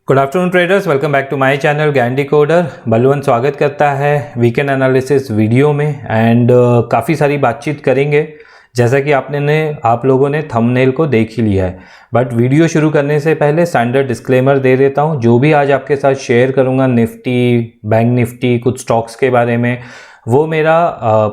Good afternoon traders, welcome back to my channel Gyan decoder. Balwant स्वागत करता है वीकेंड एनालिसिस वीडियो में एंड काफ़ी सारी बातचीत करेंगे। जैसा कि आप लोगों ने थंबनेल को देख ही लिया है, बट वीडियो शुरू करने से पहले स्टैंडर्ड डिस्क्लेमर दे देता हूँ। जो भी आज आपके साथ शेयर करूँगा निफ्टी, बैंक निफ्टी, कुछ स्टॉक्स के बारे में, वो मेरा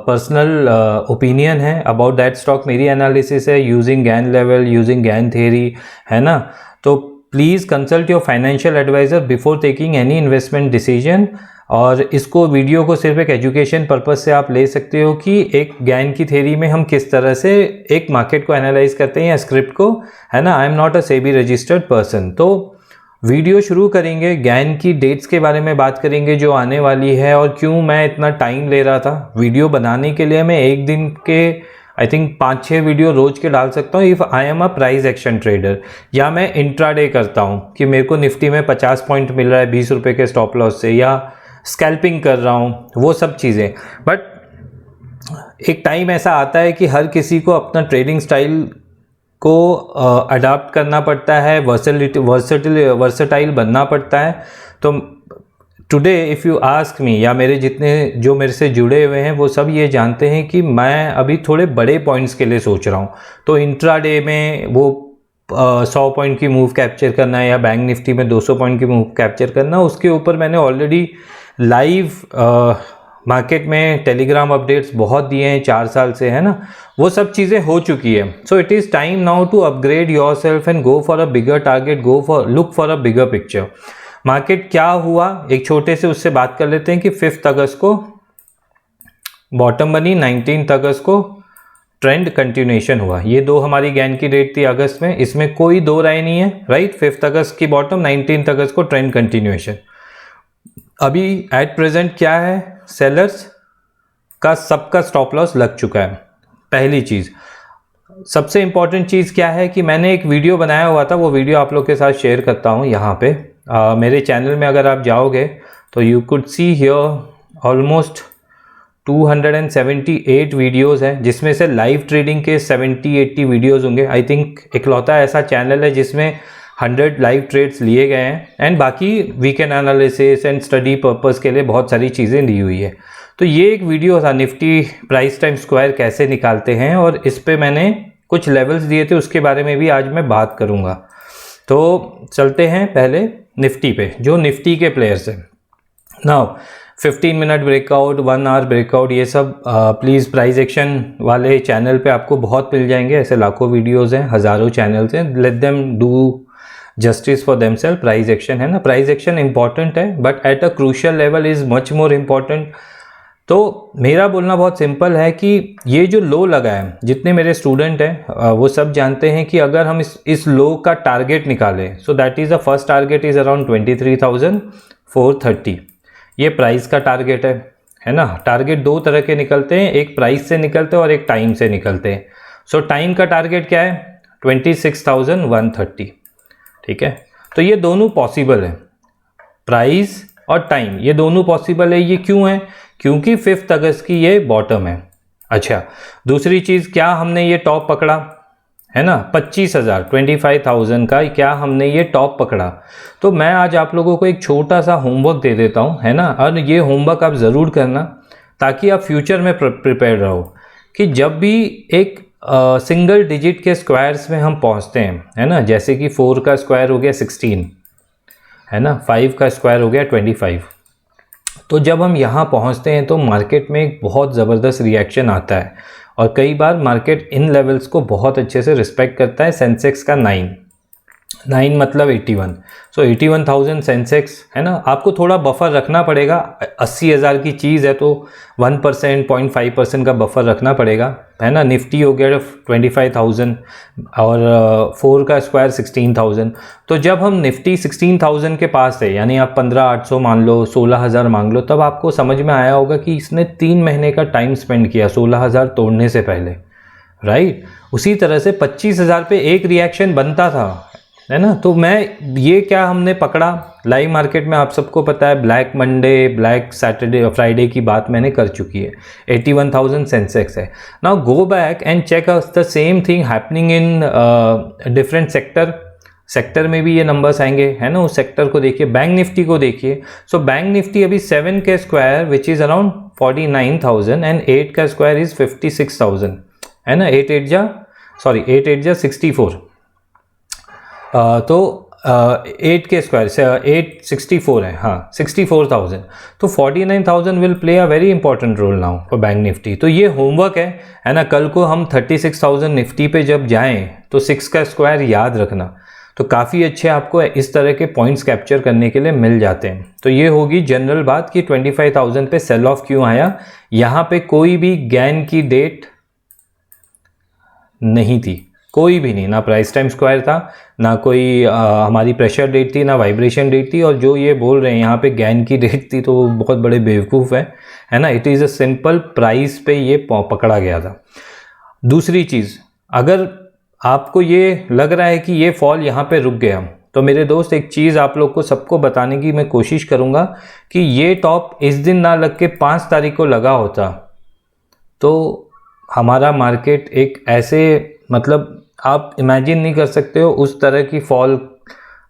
पर्सनल ओपिनियन है अबाउट दैट स्टॉक। मेरी एनालिसिस है using Gyan level, using Gyan theory, है ना। तो please consult your financial advisor before taking any investment decision. और इसको वीडियो को सिर्फ एक एजुकेशन पर्पस से आप ले सकते हो कि एक ज्ञान की थ्योरी में हम किस तरह से एक मार्केट को एनालाइज करते हैं या स्क्रिप्ट को, है ना। I am not a SEBI registered person. तो वीडियो शुरू करेंगे, ज्ञान की डेट्स के बारे में बात करेंगे जो आने वाली है और क्यों मैं इतना टाइम ले रहा था वीडियो बनाने के लिए। मैं एक दिन के आई थिंक 5-6 वीडियो रोज के डाल सकता हूँ if I am a price action trader, या मैं इंट्राडे करता हूँ कि मेरे को निफ्टी में 50 पॉइंट मिल रहा है 20 रुपये के स्टॉप लॉस से, या स्कैल्पिंग कर रहा हूँ, वो सब चीज़ें। बट एक टाइम ऐसा आता है कि हर किसी को अपना ट्रेडिंग स्टाइल को अडाप्ट करना पड़ता है, वर्सेटाइल बनना पड़ता है। तो today if you ask me, या मेरे जितने जो मेरे से जुड़े हुए हैं वो सब ये जानते हैं कि मैं अभी थोड़े बड़े पॉइंट्स के लिए सोच रहा हूँ। तो इंट्राडे में वो 100 पॉइंट की मूव कैप्चर करना है या बैंक निफ्टी में 200 पॉइंट की मूव कैप्चर करना, उसके ऊपर मैंने ऑलरेडी लाइव मार्केट में टेलीग्राम अपडेट्स बहुत दिए हैं 4 साल से, है ना। वो सब चीज़ें हो चुकी है। So it is time now to upgrade your self and go for a bigger target, look for a bigger picture. Market क्या हुआ, एक छोटे से उससे बात कर लेते हैं कि 5 अगस्त को बॉटम बनी, 19 अगस्त को ट्रेंड कंटिन्यूएशन हुआ। ये दो हमारी ज्ञान की डेट थी अगस्त में, इसमें कोई दो राय नहीं है, राइट। 5 अगस्त की बॉटम, 19 अगस्त को ट्रेंड कंटिन्यूएशन। अभी एट प्रेजेंट क्या है, सेलर्स का सबका स्टॉप लॉस लग चुका है। पहली चीज़, सबसे इंपॉर्टेंट चीज़ क्या है कि मैंने एक वीडियो बनाया हुआ था, वो वीडियो आप लोग के साथ शेयर करता हूँ यहाँ पे। मेरे चैनल में अगर आप जाओगे तो you could see here almost 278 videos हैं, जिसमें से लाइव ट्रेडिंग के 70-80 वीडियोस होंगे। आई थिंक इकलौता ऐसा चैनल है जिसमें 100 लाइव ट्रेड्स लिए गए हैं, एंड बाकी weekend analysis and study purpose के लिए बहुत सारी चीज़ें दी हुई है। तो ये एक वीडियो था, निफ्टी प्राइस टाइम स्क्वायर कैसे निकालते हैं, और इस पे मैंने कुछ लेवल्स दिए थे, उसके बारे में भी आज मैं बात करूँगा। तो चलते हैं पहले निफ्टी पे, जो निफ्टी के प्लेयर्स हैं। Now 15 minute breakout, 1 hour breakout, ये सब प्लीज़ प्राइस एक्शन वाले चैनल पे आपको बहुत मिल जाएंगे। ऐसे लाखों वीडियोस हैं, हज़ारों चैनल्स हैं। Let them do justice for themselves. Price action है ना, प्राइस एक्शन इंपॉर्टेंट है, but at a crucial level is much more important. तो मेरा बोलना बहुत सिंपल है कि ये जो लो लगा है, जितने मेरे स्टूडेंट हैं वो सब जानते हैं कि अगर हम इस लो का टारगेट निकालें, so that is the first target is around 23,430। ये प्राइस का टारगेट है ना। टारगेट दो तरह के निकलते हैं, एक प्राइस से निकलते हैं और एक टाइम से निकलते हैं। सो टाइम का टारगेट क्या है, 26,130, ठीक है। तो ये दोनों पॉसिबल है, प्राइस और टाइम, ये दोनों पॉसिबल है। ये क्यों है, क्योंकि 5 अगस्त की ये बॉटम है। अच्छा, दूसरी चीज़, क्या हमने ये टॉप पकड़ा, है ना, 25,000 का क्या हमने ये टॉप पकड़ा। तो मैं आज आप लोगों को एक छोटा सा होमवर्क दे देता हूँ, है ना, और ये होमवर्क आप ज़रूर करना ताकि आप फ्यूचर में प्रिपेयर रहो कि जब भी एक सिंगल डिजिट के स्क्वायर्स में हम पहुँचते हैं, है ना, जैसे कि 4 का स्क्वायर हो गया 16, है ना, 5 का स्क्वायर हो गया 25। तो जब हम यहाँ पहुँचते हैं तो मार्केट में एक बहुत ज़बरदस्त रिएक्शन आता है, और कई बार मार्केट इन लेवल्स को बहुत अच्छे से रिस्पेक्ट करता है। सेंसेक्स का 9 मतलब 81, सो 81,000 सेंसेक्स, है ना। आपको थोड़ा बफर रखना पड़ेगा, 80,000 की चीज़ है तो 1%, 0.5% का बफर रखना पड़ेगा, है ना। निफ्टी हो गया 25,000 और 4 का स्क्वायर 16,000। तो जब हम निफ्टी 16,000 के पास है, यानी आप 15,800 मान लो, 16,000 मान लो, तब आपको समझ में आया होगा कि इसने 3 महीने का टाइम स्पेंड किया 16,000 तोड़ने से पहले, राइट। उसी तरह से 25,000 पे एक रिएक्शन बनता था, है ना। तो मैं ये क्या हमने पकड़ा लाइव मार्केट में, आप सबको पता है, black Monday, black Saturday, Friday की बात मैंने कर चुकी है। 81,000 सेंसेक्स है। Now go back and check the same thing happening in different sector. Sector में भी ये नंबर्स आएंगे, है ना। उस सेक्टर को देखिए, बैंक निफ्टी को देखिए। सो बैंक निफ्टी अभी 7 का square which is around 49,000 and 8 का स्क्वायर इज़ 56,000, है ना। 8 8 जा 64, तो 8 के स्क्वायर से 864 है, हाँ 64,000। तो 49,000 will play a very important role now for bank Nifty. तो ये होमवर्क है ना। कल को हम 36,000 निफ्टी पे जब जाएं तो 6 का स्क्वायर याद रखना, तो काफ़ी अच्छे आपको इस तरह के पॉइंट्स कैप्चर करने के लिए मिल जाते हैं। तो ये होगी जनरल बात कि 25,000 पे सेल ऑफ क्यों आया। यहाँ पे कोई भी गैन की डेट नहीं थी, कोई भी नहीं, ना प्राइस टाइम स्क्वायर था, ना कोई हमारी प्रेशर डेट थी, ना वाइब्रेशन डेट थी। और जो ये बोल रहे हैं यहाँ पे गैन की डेट थी, तो वो बहुत बड़े बेवकूफ़ है ना। It is a simple price पे ये पकड़ा गया था। दूसरी चीज़, अगर आपको ये लग रहा है कि ये फॉल यहाँ पे रुक गया, तो मेरे दोस्त एक चीज़ आप लोग को सबको बताने की मैं कोशिश करूँगा कि ये टॉप इस दिन ना लग के 5 तारीख को लगा होता तो हमारा मार्केट एक ऐसे, मतलब आप इमेजिन नहीं कर सकते हो उस तरह की फॉल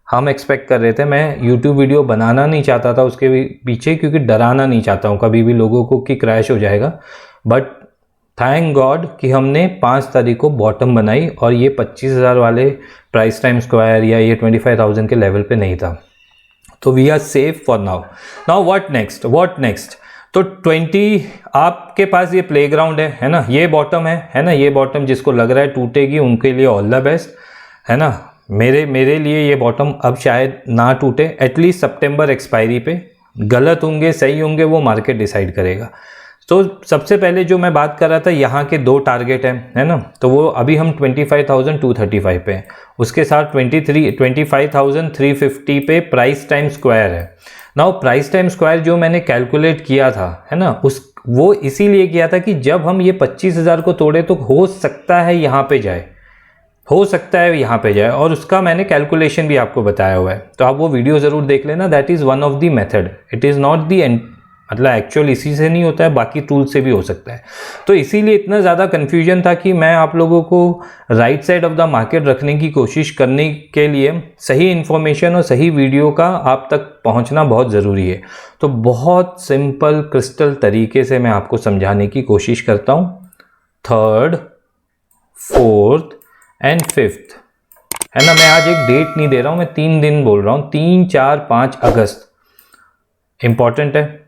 हम एक्सपेक्ट कर रहे थे। मैं यूट्यूब वीडियो बनाना नहीं चाहता था उसके पीछे, क्योंकि डराना नहीं चाहता हूँ कभी भी लोगों को कि क्रैश हो जाएगा। बट थैंक गॉड कि हमने 5 तारीख को बॉटम बनाई और ये 25,000 वाले प्राइस टाइम स्क्वायर या ये 25,000 के लेवल पे नहीं था। तो we are safe for now what next. तो 20 आपके पास ये प्लेग्राउंड है ना। ये बॉटम है ना। ये बॉटम जिसको लग रहा है टूटेगी उनके लिए ऑल द बेस्ट, है ना। मेरे लिए ये बॉटम अब शायद ना टूटे, एटलीस्ट सितंबर एक्सपायरी पे। गलत होंगे सही होंगे वो मार्केट डिसाइड करेगा। तो सबसे पहले जो मैं बात कर रहा था, यहाँ के 2 टारगेट हैं, है ना। तो वो अभी हम 25,235 पे हैं, उसके साथ 25,350 पे प्राइस टाइम स्क्वायर है। नाउ प्राइस टाइम स्क्वायर जो मैंने कैलकुलेट किया था, है ना, वो इसीलिए किया था कि जब हम ये 25,000 को तोड़े तो हो सकता है यहाँ पे जाए, और उसका मैंने कैलकुलेशन भी आपको बताया हुआ है। तो आप वो वीडियो ज़रूर देख लेना। That is one of the method, it is not the मतलब एक्चुअल इसी से नहीं होता है, बाकी टूल से भी हो सकता है। तो इसीलिए इतना ज़्यादा कन्फ्यूजन था कि मैं आप लोगों को right side of the market रखने की कोशिश करने के लिए सही इन्फॉर्मेशन और सही वीडियो का आप तक पहुंचना बहुत ज़रूरी है। तो बहुत सिंपल क्रिस्टल तरीके से मैं आपको समझाने की कोशिश करता हूँ। 3rd, 4th एंड 5th, है ना। मैं आज एक डेट नहीं दे रहा हूँ, मैं 3 दिन बोल रहा हूँ। 3, 4, 5 अगस्त इंपॉर्टेंट है,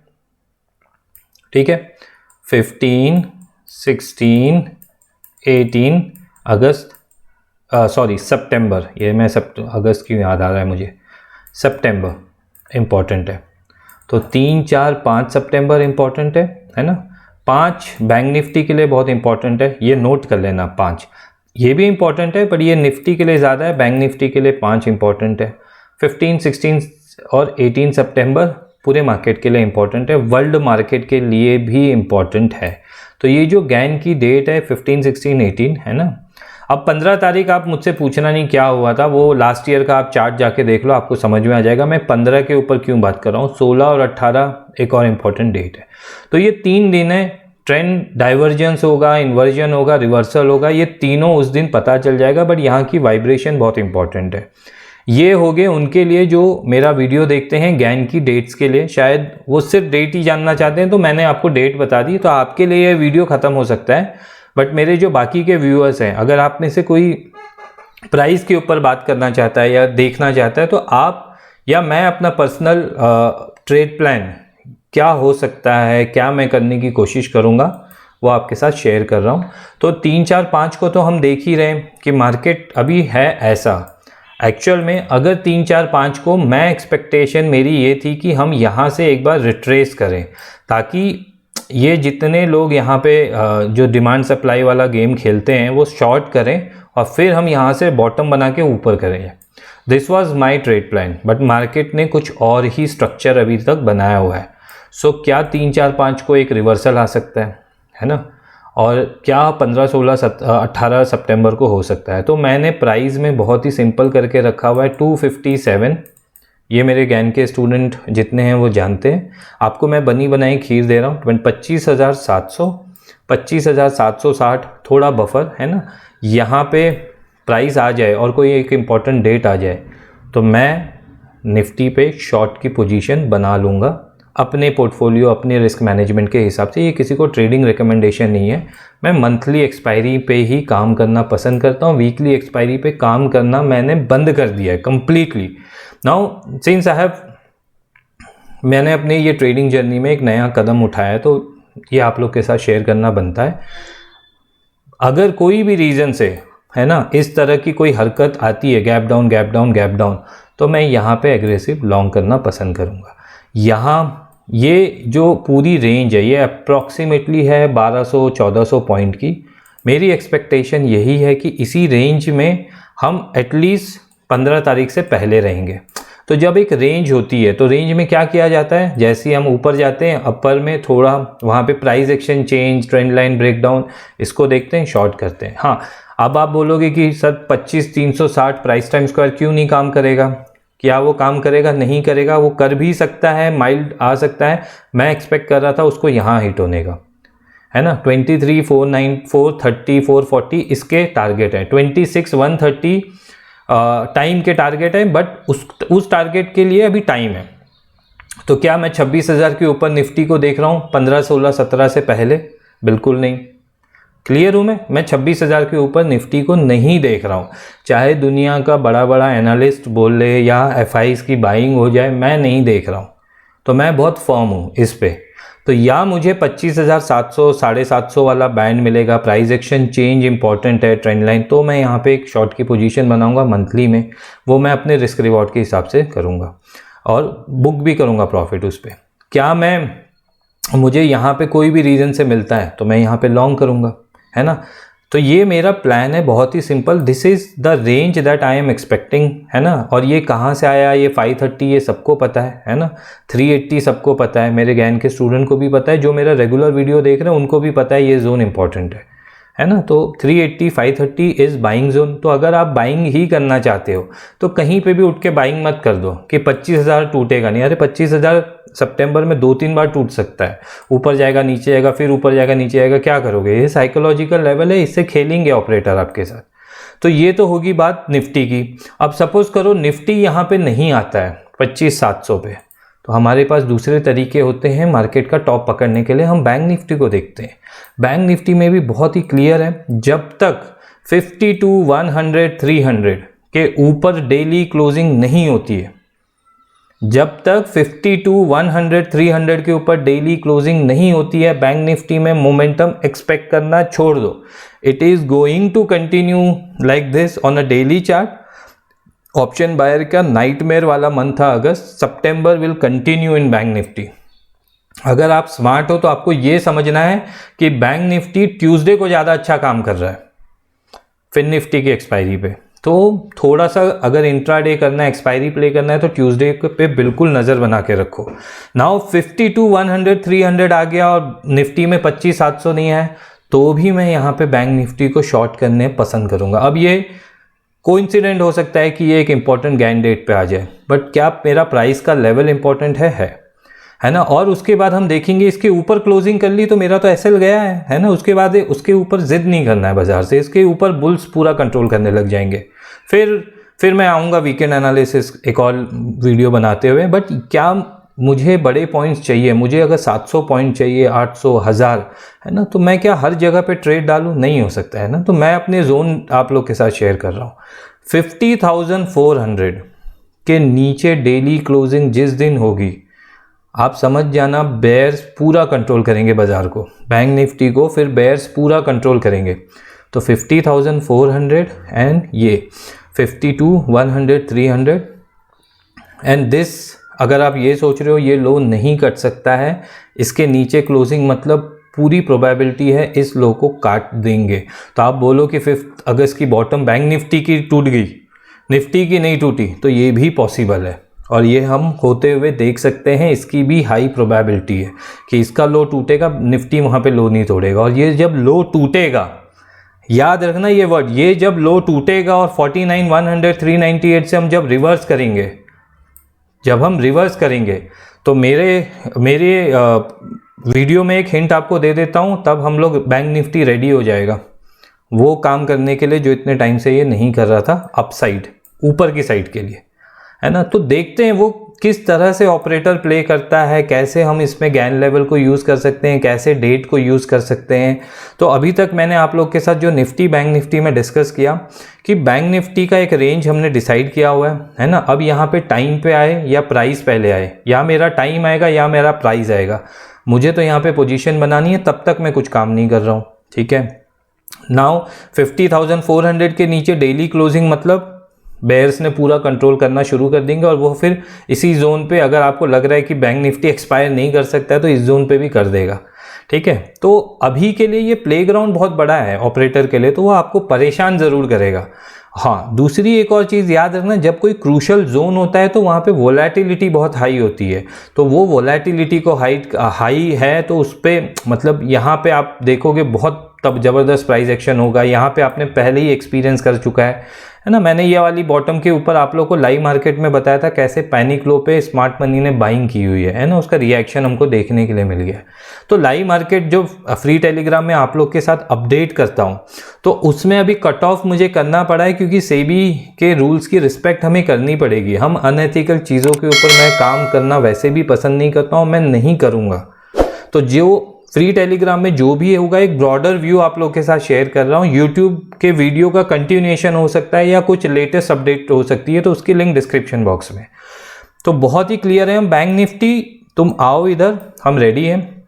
ठीक है। 15, 16, 18 अगस्त, सितंबर, ये मैं अगस्त क्यों याद आ रहा है मुझे, सितंबर इम्पॉर्टेंट है। तो 3, 4, 5 सितंबर इम्पॉर्टेंट है ना। 5 बैंक निफ्टी के लिए बहुत इंपॉर्टेंट है, ये नोट कर लेना। 5 ये भी इंपॉर्टेंट है, पर ये निफ्टी के लिए ज़्यादा है, बैंक निफ्टी के लिए 5 इंपॉर्टेंट है। 15, 16 और 18 सितंबर पूरे मार्केट के लिए इंपॉर्टेंट है, वर्ल्ड मार्केट के लिए भी इंपॉर्टेंट है। तो ये जो गैन की डेट है 15, 16, 18, है ना। अब 15 तारीख आप मुझसे पूछना नहीं क्या हुआ था, वो लास्ट ईयर का आप चार्ट जाके देख लो, आपको समझ में आ जाएगा। मैं 15 के ऊपर क्यों बात कर रहा हूँ। 16 और 18 एक और इम्पॉर्टेंट डेट है। तो ये 3 दिन है, ट्रेंड डाइवर्जेंस होगा, इन्वर्जन होगा, रिवर्सल होगा, ये तीनों उस दिन पता चल जाएगा। बट यहाँ की वाइब्रेशन बहुत इंपॉर्टेंट है। ये हो गए उनके लिए जो मेरा वीडियो देखते हैं गैन की डेट्स के लिए, शायद वो सिर्फ डेट ही जानना चाहते हैं, तो मैंने आपको डेट बता दी, तो आपके लिए ये वीडियो ख़त्म हो सकता है। बट मेरे जो बाकी के व्यूअर्स हैं, अगर आप में से कोई प्राइस के ऊपर बात करना चाहता है या देखना चाहता है, तो आप या मैं अपना पर्सनल ट्रेड प्लान क्या हो सकता है, क्या मैं करने की कोशिश करूँगा, वो आपके साथ शेयर कर रहा हूँ। तो 3, 4, 5 को तो हम देख ही रहे हैं कि मार्केट अभी है ऐसा। एक्चुअल में अगर 3, 4, 5 को मैं एक्सपेक्टेशन मेरी ये थी कि हम यहाँ से एक बार रिट्रेस करें, ताकि ये जितने लोग यहाँ पे जो डिमांड सप्लाई वाला गेम खेलते हैं वो शॉर्ट करें और फिर हम यहाँ से बॉटम बना के ऊपर करें। This was my trade plan, but market ने कुछ और ही स्ट्रक्चर अभी तक बनाया हुआ है। सो क्या 3, 4, 5 को एक रिवर्सल आ सकता है ना, और क्या 15, 16, 18 सितंबर को हो सकता है। तो मैंने प्राइस में बहुत ही सिंपल करके रखा हुआ है 257। ये मेरे ज्ञान के स्टूडेंट जितने हैं वो जानते हैं। आपको मैं बनी बनाई खीर दे रहा हूँ। 25,700, 25,760 थोड़ा बफर है ना। यहाँ पे प्राइस आ जाए और कोई एक इम्पॉर्टेंट डेट आ जाए तो मैं निफ्टी पे शॉर्ट की पोजीशन बना लूँगा अपने पोर्टफोलियो, अपने रिस्क मैनेजमेंट के हिसाब से। ये किसी को ट्रेडिंग रिकमेंडेशन नहीं है। मैं मंथली एक्सपायरी पे ही काम करना पसंद करता हूँ। वीकली एक्सपायरी पे काम करना मैंने बंद कर दिया है कम्प्लीटली। नाउ सिंस मैंने अपने ये ट्रेडिंग जर्नी में एक नया कदम उठाया है तो ये आप लोग के साथ शेयर करना बनता है। अगर कोई भी रीज़न से, है ना, इस तरह की कोई हरकत आती है, gap down gap down gap down, तो मैं यहाँ पे एग्रेसिव लॉन्ग करना पसंद करूँगा। यहाँ ये जो पूरी रेंज है ये अप्रॉक्सीमेटली है 1200-1400 पॉइंट की। मेरी एक्सपेक्टेशन यही है कि इसी रेंज में हम एटलीस्ट 15 तारीख से पहले रहेंगे। तो जब एक रेंज होती है तो रेंज में क्या किया जाता है, जैसे ही हम ऊपर जाते हैं अपर में थोड़ा वहाँ पे price action change, trend line breakdown, इसको देखते हैं, शॉर्ट करते हैं। हाँ, अब आप बोलोगे कि सर 25,360 प्राइस टाइम स्क्वायर क्यों नहीं काम करेगा? क्या वो काम करेगा? नहीं करेगा। वो कर भी सकता है, माइल्ड आ सकता है। मैं एक्सपेक्ट कर रहा था उसको यहाँ हिट होने का, है ना। 23, 49, 430, 440 इसके टारगेट है। 26, 130 टाइम के टारगेट है, बट उस टारगेट के लिए अभी टाइम है। तो क्या मैं 26,000 के ऊपर निफ्टी को देख रहा हूँ 15, 16, 17 से पहले? बिल्कुल नहीं। क्लियर हूँ मैं 26,000 के ऊपर निफ्टी को नहीं देख रहा हूँ। चाहे दुनिया का बड़ा बड़ा एनालिस्ट बोल ले या एफआईज की बाइंग हो जाए, मैं नहीं देख रहा हूँ। तो मैं बहुत फर्म हूँ इस पे। तो या मुझे 25,700, 750 वाला बैंड मिलेगा, प्राइस एक्शन चेंज इंपॉर्टेंट है, ट्रेंड लाइन, तो मैं यहाँ पे एक शॉर्ट की पोजीशन बनाऊंगा मंथली में। वो मैं अपने रिस्क रिवॉर्ड के हिसाब से करूँगा और बुक भी करूँगा प्रॉफिट उस पर। क्या मुझे यहाँ पे कोई भी रीज़न से मिलता है तो मैं यहाँ पे लॉन्ग करूँगा, है ना। तो ये मेरा प्लान है, बहुत ही simple. This is the range that I am expecting, है ना। और ये कहाँ से आया, ये 530 ये सबको पता है ना। 380 सबको पता है, मेरे ज्ञान के स्टूडेंट को भी पता है, जो मेरा रेगुलर वीडियो देख रहे हैं उनको भी पता है ये जोन इंपॉर्टेंट है ना। तो 380, 530 इज़ बाइंग जोन। तो अगर आप बाइंग ही करना चाहते हो तो कहीं पे भी उठ के बाइंग मत कर दो कि 25,000 टूटेगा नहीं। अरे 25,000 सितंबर में 2-3 बार टूट सकता है, ऊपर जाएगा नीचे जाएगा, फिर ऊपर जाएगा नीचे जाएगा, क्या करोगे? ये साइकोलॉजिकल लेवल है, इससे खेलेंगे ऑपरेटर आपके साथ। तो ये तो होगी बात निफ्टी की। अब सपोज करो निफ्टी यहाँ पे नहीं आता है 25,700 पे, तो हमारे पास दूसरे तरीके होते हैं मार्केट का टॉप पकड़ने के लिए। हम बैंक निफ्टी को देखते हैं। बैंक निफ्टी में भी बहुत ही क्लियर है, जब तक 52, 100, 300 के ऊपर डेली क्लोजिंग नहीं होती है, जब तक 52, 100, 300 के ऊपर डेली क्लोजिंग नहीं होती है, बैंक निफ्टी में मोमेंटम एक्सपेक्ट करना छोड़ दो। It is going to continue like this on a daily chart. Option buyer का नाइटमेयर वाला मंथ था अगस्त। सितंबर will continue in bank Nifty. अगर आप स्मार्ट हो तो आपको यह समझना है कि बैंक निफ्टी ट्यूसडे को ज़्यादा अच्छा काम कर रहा है फिर निफ्टी की एक्सपायरी पे। तो थोड़ा सा अगर इंट्राडे करना है, एक्सपायरी प्ले करना है, तो ट्यूसडे पे बिल्कुल नज़र बना के रखो। नाउ 52, 100, 300 आ गया और निफ्टी में 25,700 नहीं है, तो भी मैं यहाँ पे बैंक निफ्टी को शॉर्ट करने पसंद करूँगा। अब ये कोइंसिडेंट हो सकता है कि ये एक इंपॉर्टेंट गैन डेट पे आ जाए, बट क्या मेरा प्राइस का लेवल इंपॉर्टेंट है ना। और उसके बाद हम देखेंगे इसके ऊपर क्लोजिंग कर ली तो मेरा तो एसएल गया है ना। उसके बाद उसके ऊपर जिद नहीं करना है बाजार से, इसके ऊपर बुल्स पूरा कंट्रोल करने लग जाएंगे। फिर मैं आऊँगा वीकेंड एनालिसिस एक और वीडियो बनाते हुए। बट क्या मुझे बड़े पॉइंट्स चाहिए? मुझे अगर 700 पॉइंट चाहिए, 800, 1000, है ना, तो मैं क्या हर जगह पे ट्रेड डालूँ? नहीं हो सकता, है ना। तो मैं अपने जोन आप लोग के साथ शेयर कर रहा हूँ। 50,400 के नीचे डेली क्लोजिंग जिस दिन होगी, आप समझ जाना बेयर्स पूरा कंट्रोल करेंगे बाजार को, बैंक निफ्टी को फिर बेयर्स पूरा कंट्रोल करेंगे। तो 50,400 एंड ये 52, 100, 300 एंड दिस। अगर आप ये सोच रहे हो ये लो नहीं कट सकता है, इसके नीचे क्लोजिंग मतलब पूरी प्रोबेबिलिटी है इस लो को काट देंगे। तो आप बोलो कि 5 अगस्त की बॉटम बैंक निफ्टी की टूट गई, निफ्टी की नहीं टूटी, तो ये भी पॉसिबल है और ये हम होते हुए देख सकते हैं। इसकी भी हाई प्रोबेबिलिटी है कि इसका लो टूटेगा, निफ्टी वहाँ पे लो नहीं तोड़ेगा। और ये जब लो टूटेगा, याद रखना ये वर्ड, ये जब लो टूटेगा और 49, 100, 398 से हम जब रिवर्स करेंगे, तो मेरे वीडियो में एक हिंट आपको दे देता हूँ, तब हम लोग बैंक निफ्टी रेडी हो जाएगा। वो काम करने के लिए जो इतने टाइम से ये नहीं कर रहा था अपसाइड, ऊपर की साइड के लिए, है ना। तो देखते हैं वो किस तरह से ऑपरेटर प्ले करता है, कैसे हम इसमें गैन लेवल को यूज़ कर सकते हैं, कैसे डेट को यूज़ कर सकते हैं। तो अभी तक मैंने आप लोग के साथ जो निफ्टी बैंक निफ्टी में डिस्कस किया कि बैंक निफ्टी का एक रेंज हमने डिसाइड किया हुआ है ना। अब यहाँ पे टाइम पे आए या प्राइस पहले आए, या मेरा टाइम आएगा या मेरा प्राइस आएगा, मुझे तो यहाँ पे पोजीशन बनानी है, तब तक मैं कुछ काम नहीं कर रहा हूँ, ठीक है। नाउ 50,400 के नीचे डेली क्लोजिंग मतलब बेयर्स ने पूरा कंट्रोल करना शुरू कर देंगे, और वो फिर इसी जोन पे, अगर आपको लग रहा है कि बैंक निफ्टी एक्सपायर नहीं कर सकता है तो इस जोन पे भी कर देगा, ठीक है। तो अभी के लिए ये प्लेग्राउंड बहुत बड़ा है ऑपरेटर के लिए, तो वो आपको परेशान ज़रूर करेगा। हाँ, दूसरी एक और चीज़ याद रखना, जब कोई क्रूशल जोन होता है तो वहाँ पे वोलेटिलिटी बहुत हाई होती है। तो वो वोलेटिलिटी को हाई है तो उस पर मतलब यहाँ पे आप देखोगे बहुत तब ज़बरदस्त प्राइस एक्शन होगा। यहाँ पे आपने पहले ही एक्सपीरियंस कर चुका है ना। मैंने ये वाली बॉटम के ऊपर आप लोग को लाइव मार्केट में बताया था कैसे पैनिक लो पे स्मार्ट मनी ने बाइंग की हुई है ना। उसका रिएक्शन हमको देखने के लिए मिल गया। तो लाइव मार्केट जो फ्री टेलीग्राम में आप लोग के साथ अपडेट करता हूँ, तो उसमें अभी कट ऑफ मुझे करना पड़ा है, क्योंकि सेबी के रूल्स की रिस्पेक्ट हमें करनी पड़ेगी। हम अनएथिकल चीज़ों के ऊपर मैं काम करना वैसे भी पसंद नहीं करता हूँ, मैं नहीं करूँगा। तो जो फ्री टेलीग्राम में जो भी होगा, एक ब्रॉडर व्यू आप लोग के साथ शेयर कर रहा हूँ। यूट्यूब के वीडियो का कंटिन्यूएशन हो सकता है या कुछ लेटेस्ट अपडेट हो सकती है, तो उसकी लिंक डिस्क्रिप्शन बॉक्स में। तो बहुत ही क्लियर है, हम बैंक निफ्टी तुम आओ इधर, हम रेडी हैं।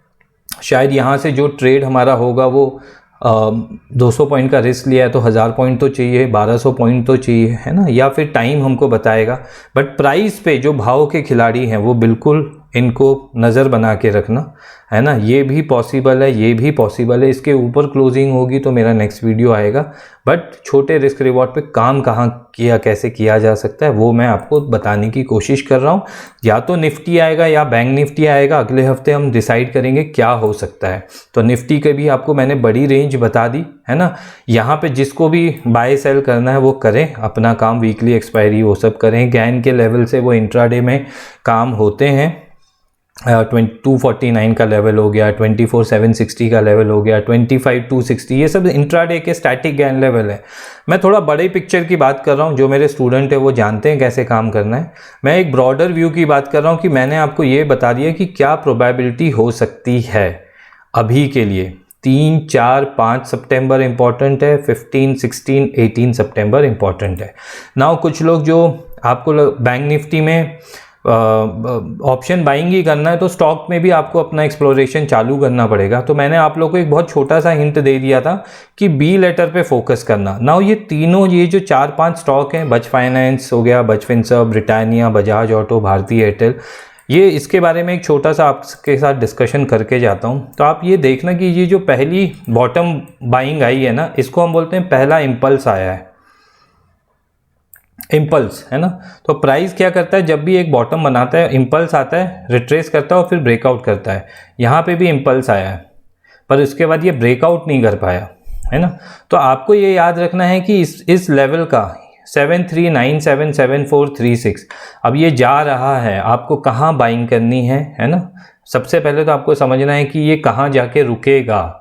शायद यहाँ से जो ट्रेड हमारा होगा वो 200 पॉइंट का रिस्क लिया है तो 1000 पॉइंट तो चाहिए, 1200 पॉइंट तो चाहिए, है ना। या फिर टाइम हमको बताएगा, बट प्राइस पे जो भाव के खिलाड़ी हैं वो बिल्कुल इनको नज़र बना के रखना, है ना। ये भी पॉसिबल है, ये भी पॉसिबल है। इसके ऊपर क्लोजिंग होगी तो मेरा नेक्स्ट वीडियो आएगा, बट छोटे रिस्क रिवॉर्ड पे काम कहाँ किया, कैसे किया जा सकता है, वो मैं आपको बताने की कोशिश कर रहा हूँ। या तो निफ्टी आएगा या बैंक निफ्टी आएगा, अगले हफ्ते हम डिसाइड करेंगे क्या हो सकता है। तो निफ्टी के भी आपको मैंने बड़ी रेंज बता दी, है ना। यहाँ पे जिसको भी बाय सेल करना है वो करें, अपना काम, वीकली एक्सपायरी वो सब करें। गैन के लेवल से वो इंट्राडे में काम होते हैं। 249 का लेवल हो गया, 24,760 का लेवल हो गया, 25,260, ये सब इंट्राडे के स्टैटिक गैन लेवल है। मैं थोड़ा बड़े पिक्चर की बात कर रहा हूँ, जो मेरे स्टूडेंट है वो जानते हैं कैसे काम करना है। मैं एक ब्रॉडर व्यू की बात कर रहा हूँ कि मैंने आपको ये बता दिया कि क्या प्रोबेबिलिटी हो सकती है अभी के लिए। 3, 4, 5 सितंबर इंपॉर्टेंट है, 15, 16, 18 सितंबर इंपॉर्टेंट है। नाउ कुछ लोग जो आपको बैंक निफ्टी में ऑप्शन बाइंग ही करना है, तो स्टॉक में भी आपको अपना एक्सप्लोरेशन चालू करना पड़ेगा। तो मैंने आप लोगों को एक बहुत छोटा सा हिंट दे दिया था कि बी लेटर पे फोकस करना। नाउ ये तीनों, ये जो 4-5 स्टॉक हैं, बज फाइनेंस हो गया, Bajaj Finserv, Britannia, Bajaj auto, Bharti Airtel, ये इसके बारे में एक छोटा सा आपके साथ डिस्कशन करके जाता हूँ। तो आप ये देखना कि ये जो पहली बॉटम बाइंग आई है ना, इसको हम बोलते हैं पहला इम्पल्स आया है, इम्पल्स, है ना। तो प्राइस क्या करता है, जब भी एक बॉटम बनाता है, इम्पल्स आता है, रिट्रेस करता है और फिर ब्रेकआउट करता है। यहाँ पे भी इम्पल्स आया है, पर उसके बाद ये ब्रेकआउट नहीं कर पाया, है ना। तो आपको ये याद रखना है कि इस लेवल का 73977436 अब ये जा रहा है, आपको कहाँ बाइंग करनी है ना। सबसे पहले तो आपको समझना है कि ये कहाँ जाके रुकेगा।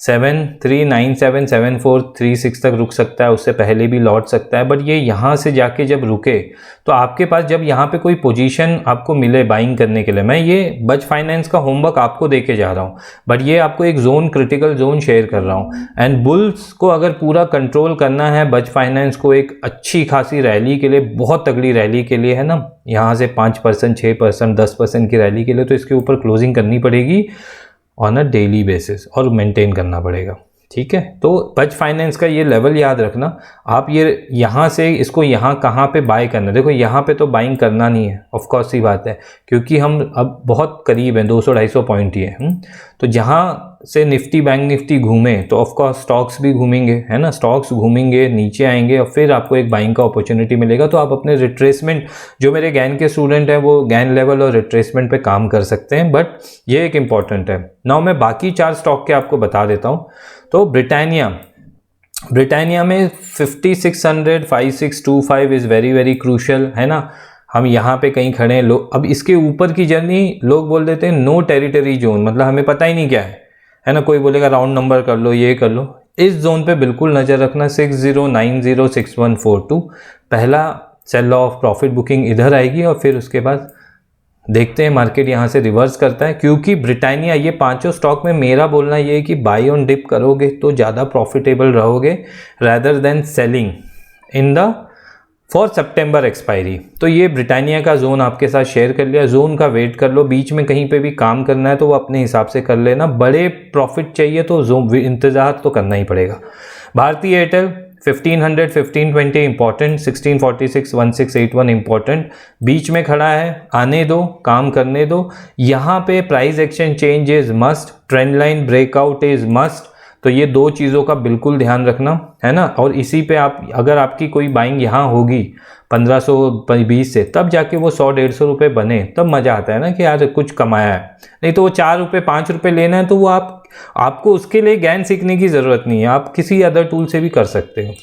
73977436 तक रुक सकता है, उससे पहले भी लौट सकता है, बट ये यहाँ से जाके जब रुके तो आपके पास जब यहाँ पे कोई पोजीशन आपको मिले बाइंग करने के लिए, मैं ये बज फाइनेंस का होमवर्क आपको देके जा रहा हूँ, बट ये आपको एक जोन, क्रिटिकल जोन शेयर कर रहा हूँ। एंड बुल्स को अगर पूरा कंट्रोल करना है, बज फाइनेंस को एक अच्छी खासी रैली के लिए, बहुत तगड़ी रैली के लिए, है ना, यहाँ से 5%, 6%, 10% की रैली के लिए, तो इसके ऊपर क्लोजिंग करनी पड़ेगी ऑन अ डेली बेसिस और मेंटेन करना पड़ेगा, ठीक है। तो बज फाइनेंस का ये लेवल याद रखना। आप ये यहाँ से इसको यहाँ कहाँ पे बाय करना, देखो यहाँ पे तो बाइंग करना नहीं है, ऑफ कोर्स सी बात है, क्योंकि हम अब बहुत करीब हैं, 200-250 पॉइंट ही है। तो जहाँ से निफ्टी बैंक निफ्टी घूमे तो ऑफ कोर्स स्टॉक्स भी घूमेंगे, है ना। स्टॉक्स घूमेंगे, नीचे आएंगे और फिर आपको एक बाइंग का अपॉर्चुनिटी मिलेगा। तो आप अपने रिट्रेसमेंट, जो मेरे गैन के स्टूडेंट हैं वो गैन लेवल और रिट्रेसमेंट पे काम कर सकते हैं, बट ये एक इम्पॉर्टेंट है। नाउ मैं बाकी 4 स्टॉक के आपको बता देता हूँ। तो ब्रिटानिया में 5600, 5625 इज़ वेरी वेरी क्रूशल, है ना। हम यहाँ पे कहीं खड़े हैं, लोग अब इसके ऊपर की जर्नी लोग बोल देते हैं नो टेरिटरी जोन, मतलब हमें पता ही नहीं क्या है ना। कोई बोलेगा राउंड नंबर कर लो, ये कर लो, इस जोन पे बिल्कुल नज़र रखना 60906142 पहला सेल ऑफ प्रॉफिट बुकिंग इधर आएगी और फिर उसके बाद देखते हैं मार्केट यहाँ से रिवर्स करता है, क्योंकि ब्रिटानिया ये पांचों स्टॉक में मेरा बोलना ये है कि बाई ऑन डिप करोगे तो ज़्यादा प्रॉफिटेबल रहोगे rather than selling in the for September expiry. तो ये ब्रिटानिया का जोन आपके साथ शेयर कर लिया। जोन का वेट कर लो, बीच में कहीं पे भी काम करना है तो वो अपने हिसाब से कर लेना। बड़े प्रॉफिट चाहिए तो जोन इंतजार तो करना ही पड़ेगा। भारतीय एयरटेल 1500 1520 इंपॉर्टेंट, 1646 1681 इंपॉर्टेंट, बीच में खड़ा है, आने दो, काम करने दो। यहाँ पे price action change is must, trend line breakout is must. तो ये दो चीज़ों का बिल्कुल ध्यान रखना है ना। और इसी पे आप अगर आपकी कोई बाइंग यहाँ होगी 1520 से, तब जाके वो 100-150 रुपये बने, तब मज़ा आता है ना कि यार कुछ कमाया है। नहीं तो वो 4 रुपये 5 रुपये लेना है तो वो आपको उसके लिए ज्ञान सीखने की ज़रूरत नहीं है, आप किसी अदर टूल से भी कर सकते हो।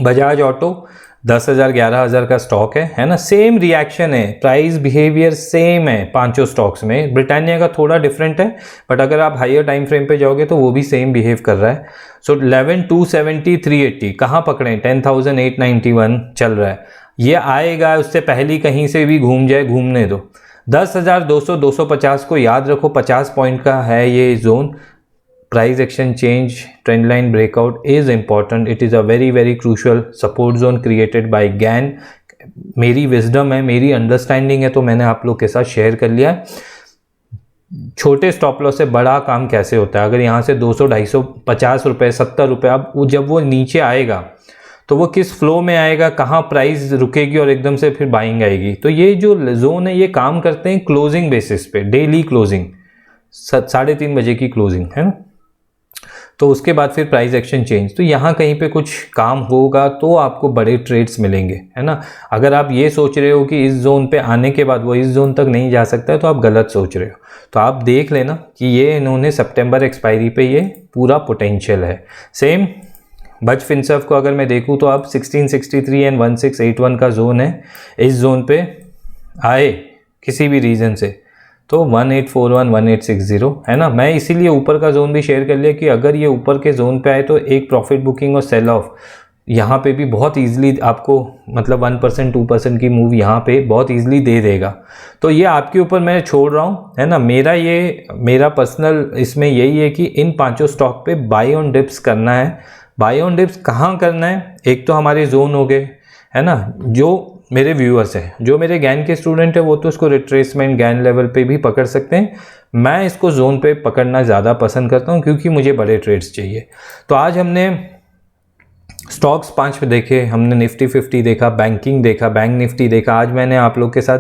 बजाज ऑटो 10,000 11,000 का स्टॉक है ना, सेम रिएक्शन है, प्राइस बिहेवियर सेम है पांचों स्टॉक्स में। ब्रिटानिया का थोड़ा डिफरेंट है, बट अगर आप हायर टाइम फ्रेम पे जाओगे तो वो भी सेम बिहेव कर रहा है। सो 11,270 380 कहाँ पकड़े, 10,891 चल रहा है, ये आएगा, उससे पहले कहीं से भी घूम जाए, घूमने दो। 10,200 250 को याद रखो, 50 पॉइंट का है ये zone. Price action change, trend line breakout is important, it is a very very crucial support zone created by Gann. मेरी विजडम है, मेरी अंडरस्टैंडिंग है, तो मैंने आप लोग के साथ शेयर कर लिया है। छोटे स्टॉप लॉस से बड़ा काम कैसे होता है। अगर यहाँ से 200 250 50 रुपये 70 रुपये, अब जब वो नीचे आएगा तो वो किस फ्लो में आएगा, कहाँ प्राइस रुकेगी और एकदम से फिर बाइंग आएगी। तो ये जो जोन है ये काम करते हैं क्लोजिंग बेसिस पे, डेली क्लोजिंग 3:30 बजे की क्लोजिंग है ना। तो उसके बाद फिर प्राइस एक्शन चेंज, तो यहाँ कहीं पे कुछ काम होगा तो आपको बड़े ट्रेड्स मिलेंगे, है ना। अगर आप ये सोच रहे हो कि इस जोन पे आने के बाद वो इस जोन तक नहीं जा सकता है तो आप गलत सोच रहे हो। तो आप देख लेना कि ये इन्होंने सितंबर एक्सपायरी पे ये पूरा पोटेंशियल है। सेम बज फिनसर्व को अगर मैं देखूँ तो आप 1663 एंड 1681 का जोन है, इस जोन पे आए किसी भी रीज़न से तो 1841 1860 है ना। मैं इसीलिए ऊपर का जोन भी शेयर कर लिया कि अगर ये ऊपर के जोन पे आए तो एक प्रॉफिट बुकिंग और सेल ऑफ यहाँ पे भी बहुत ईजिली आपको, मतलब 1% 2% की मूव यहाँ पे बहुत ईजिली दे देगा। तो ये आपके ऊपर मैं छोड़ रहा हूँ, है ना। मेरा पर्सनल इसमें यही है कि इन पांचों स्टॉक पे बाई ऑन डिप्स करना है। बाई ऑन डिप्स कहाँ करना है, एक तो हमारे जोन हो गए, है ना। जो मेरे व्यूअर्स हैं, जो मेरे ज्ञान के स्टूडेंट है, वो तो इसको रिट्रेसमेंट ज्ञान लेवल पे भी पकड़ सकते हैं। मैं इसको जोन पे पकड़ना ज़्यादा पसंद करता हूँ क्योंकि मुझे बड़े ट्रेड्स चाहिए। तो आज हमने स्टॉक्स 5 पे देखे, हमने निफ्टी 50 देखा, बैंकिंग देखा, बैंक निफ्टी देखा। आज मैंने आप लोग के साथ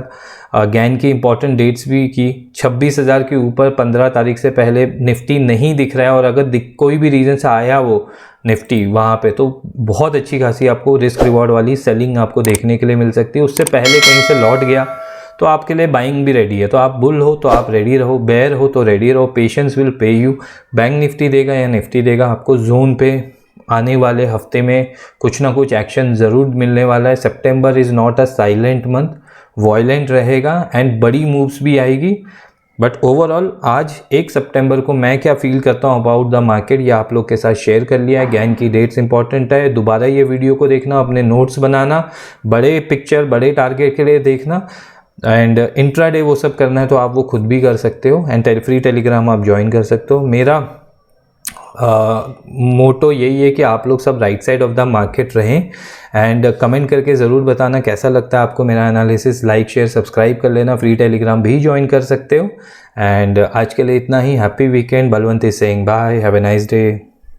ज्ञान की इंपॉर्टेंट डेट्स भी की। 26,000 के ऊपर 15 तारीख से पहले निफ्टी नहीं दिख रहा है, और अगर कोई भी रीज़न से आया वो निफ्टी वहाँ पे, तो बहुत अच्छी खासी आपको रिस्क रिवॉर्ड वाली सेलिंग आपको देखने के लिए मिल सकती है। उससे पहले कहीं से लौट गया तो आपके लिए बाइंग भी रेडी है। तो आप बुल हो तो आप रेडी रहो, बेयर हो तो रेडी रहो, patience will pay you. Bank Nifty देगा या निफ्टी देगा, आपको जोन पे आने वाले हफ्ते में कुछ ना कुछ एक्शन ज़रूर मिलने वाला है। सितंबर is not a silent month, violent रहेगा एंड बड़ी मूव्स भी आएगी। बट ओवरऑल आज 1 सितंबर को मैं क्या फील करता हूँ अबाउट द मार्केट, ये आप लोग के साथ शेयर कर लिया है। ज्ञान की डेट्स इंपॉर्टेंट है, दोबारा ये वीडियो को देखना, अपने नोट्स बनाना, बड़े पिक्चर बड़े टारगेट के लिए देखना, एंड इंट्राडे वो सब करना है तो आप वो खुद भी कर सकते हो। एंड फ्री टेलीग्राम आप ज्वाइन कर सकते हो। मेरा मोटो यही है कि आप लोग सब right side of the market रहें। एंड कमेंट करके ज़रूर बताना कैसा लगता है आपको मेरा एनालिसिस। लाइक शेयर सब्सक्राइब कर लेना, फ्री टेलीग्राम भी ज्वाइन कर सकते हो। एंड आज के लिए इतना ही। Happy weekend. Balwant is saying bye, have a nice day.